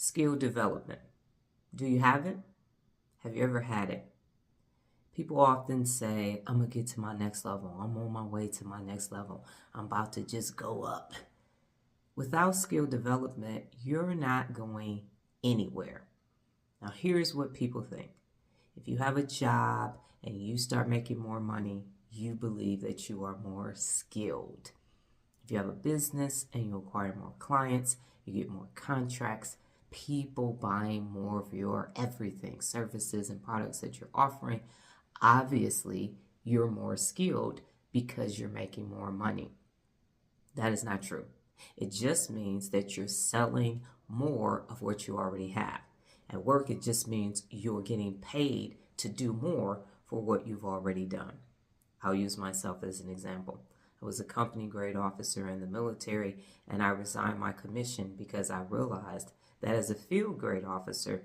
Skill development. Do you have it? Have you ever had it? People often say, I'm going to get to my next level. I'm on my way to my next level. I'm about to just go up. Without skill development, you're not going anywhere. Now, here's what people think. If you have a job and you start making more money, you believe that you are more skilled. If you have a business and you acquire more clients, you get more contracts, people buying more of your everything, services and products that you're offering, obviously you're more skilled because you're making more money. That is not true. It just means that you're selling more of what you already have. At work, it just means you're getting paid to do more for what you've already done. I'll use myself as an example. I was a company grade officer in the military, and I resigned my commission because I realized that as a field grade officer,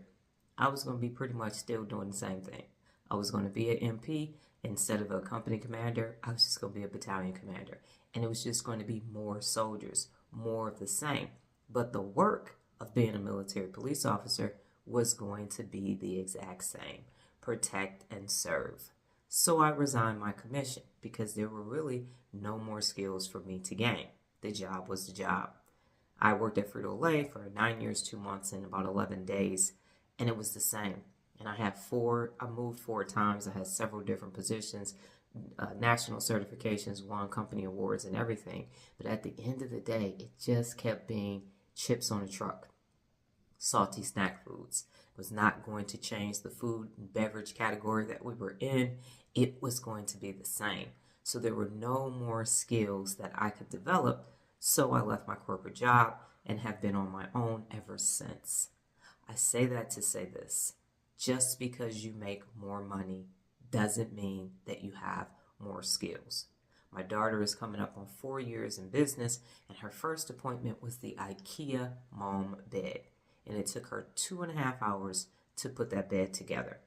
I was going to be pretty much still doing the same thing. I was going to be an MP instead of a company commander. I was just going to be a battalion commander. And it was just going to be more soldiers, more of the same. But the work of being a military police officer was going to be the exact same. Protect and serve. So I resigned my commission because there were really no more skills for me to gain. The job was the job. I worked at Frito-Lay for 9 years, 2 months, and about 11 days, and it was the same. And I moved 4 times. I had several different positions, national certifications, won company awards and everything. But at the end of the day, it just kept being chips on a truck, salty snack foods. It was not going to change the food and beverage category that we were in. It was going to be the same. So there were no more skills that I could develop. So I left my corporate job and have been on my own ever since. I say that to say this. Just because you make more money doesn't mean that you have more skills. My daughter is coming up on 4 years in business, and her first appointment was the IKEA Mom bed. And it took her 2.5 hours to put that bed together.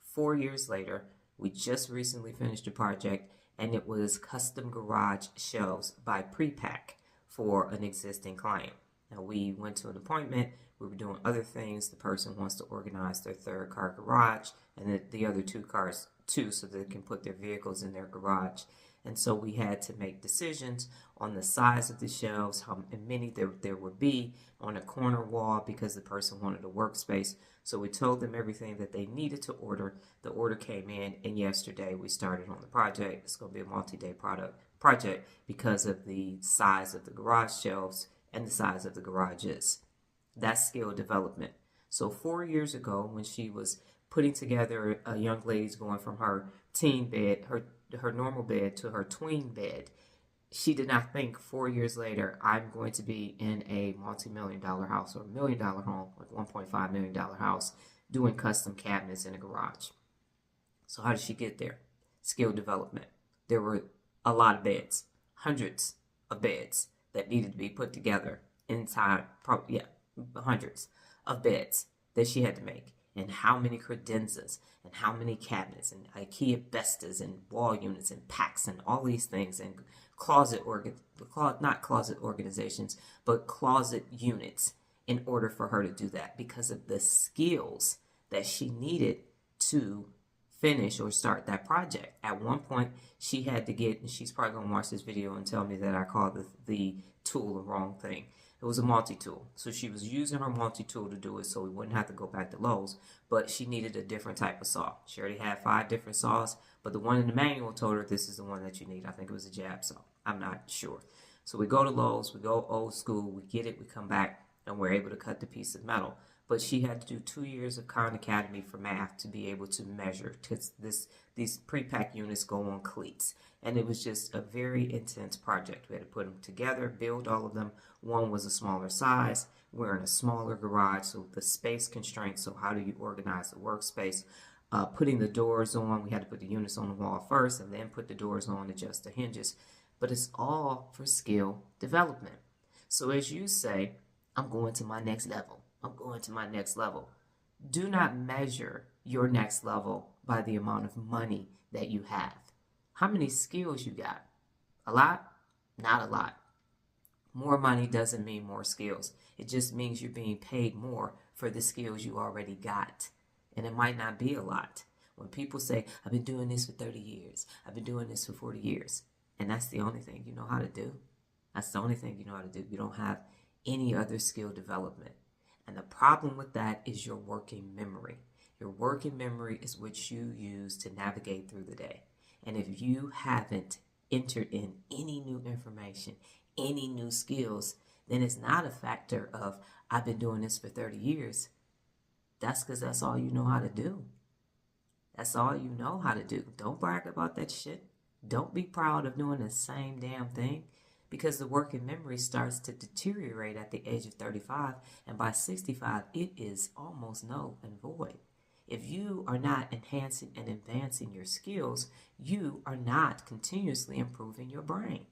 4 years later, we just recently finished a project, and it was custom garage shelves by Prepack for an existing client. Now, we went to an appointment. We were doing other things. The person wants to organize their 3rd car garage and the other 2 cars too, so they can put their vehicles in their garage. And so we had to make decisions on the size of the shelves, how many there would be on a corner wall because the person wanted a workspace. So we told them everything that they needed to order. The order came in, and yesterday we started on the project. It's going to be a multi-day project because of the size of the garage shelves and the size of the garages. That's skill development. So 4 years ago, when she was putting together a young lady's going from her teen bed, her normal bed to her tween bed, she did not think 4 years later, I'm going to be in a multi-million-dollar house or $1 million home, like $1.5 million house, doing custom cabinets in a garage. So how did she get there? Skill development. There were a lot of beds, hundreds of beds that needed to be put together in time, hundreds of beds that she had to make. And how many credenzas and how many cabinets and IKEA bestas and wall units and packs and all these things and not closet organizations, but closet units in order for her to do that because of the skills that she needed to finish or start that project. At one point, she had to get, and she's probably going to watch this video and tell me that I called the tool the wrong thing. It was a multi-tool. So she was using her multi-tool to do it so we wouldn't have to go back to Lowe's, but she needed a different type of saw. She already had 5 different saws, but the one in the manual told her this is the one that you need. I think it was a jab saw. I'm not sure. So we go to Lowe's, we go old school, we get it, we come back, and we're able to cut the piece of metal. But she had to do 2 years of Khan Academy for math to be able to measure, because these pre-pack units go on cleats. And it was just a very intense project. We had to put them together, build all of them. One was a smaller size. We're in a smaller garage, so the space constraints. So how do you organize the workspace? Putting the doors on, we had to put the units on the wall first and then put the doors on, adjust the hinges. But it's all for skill development. So as you say, I'm going to my next level. I'm going to my next level. Do not measure your next level by the amount of money that you have. How many skills you got? A lot? Not a lot. More money doesn't mean more skills. It just means you're being paid more for the skills you already got. And it might not be a lot. When people say, I've been doing this for 30 years, I've been doing this for 40 years, and that's the only thing you know how to do. That's the only thing you know how to do. You don't have any other skill development. And the problem with that is your working memory. Your working memory is what you use to navigate through the day. And if you haven't entered in any new information, any new skills, then it's not a factor of, I've been doing this for 30 years. That's because that's all you know how to do. That's all you know how to do. Don't brag about that shit. Don't be proud of doing the same damn thing, because the working memory starts to deteriorate at the age of 35, and by 65, it is almost null and void. If you are not enhancing and advancing your skills, you are not continuously improving your brain.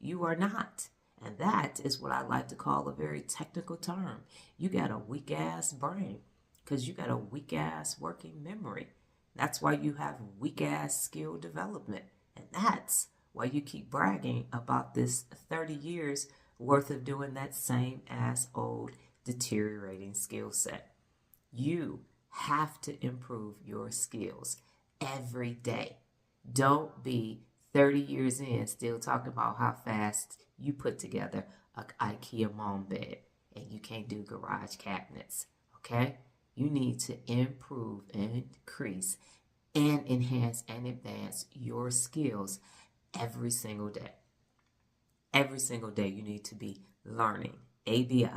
You are not. And that is what I like to call a very technical term. You got a weak-ass brain because you got a weak-ass working memory. That's why you have weak-ass skill development. And that's why you keep bragging about this 30 years worth of doing that same ass old deteriorating skill set. You have to improve your skills every day. Don't be 30 years in still talking about how fast you put together an IKEA mom bed and you can't do garage cabinets, okay? You need to improve and increase and enhance and advance your skills every single day. Every single day you need to be learning. ABI,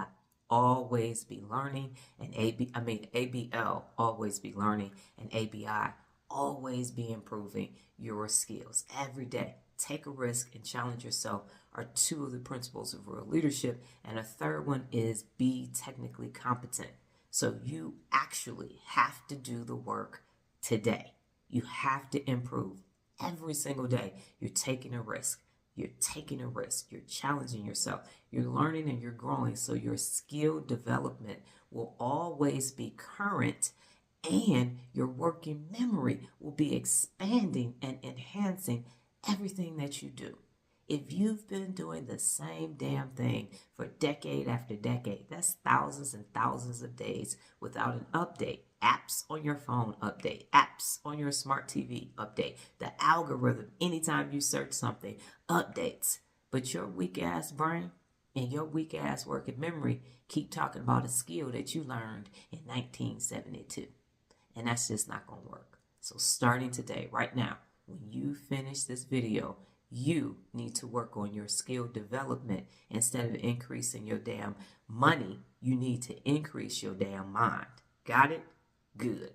always be learning, and ABL, always be learning, and ABI, always be improving your skills every day. Take a risk and challenge yourself are two of the principles of real leadership, and a third one is be technically competent. So you actually have to do the work today. You have to improve every single day. You're taking a risk. You're taking a risk. You're challenging yourself. You're learning and you're growing. So your skill development will always be current, and your working memory will be expanding and enhancing everything that you do. If you've been doing the same damn thing for decade after decade, that's thousands and thousands of days without an update. Apps on your phone update, apps on your smart TV update. The algorithm, anytime you search something, updates. But your weak ass brain and your weak ass working memory keep talking about a skill that you learned in 1972. And that's just not going to work. So starting today, right now, when you finish this video, you need to work on your skill development. Instead of increasing your damn money, you need to increase your damn mind. Got it? Good.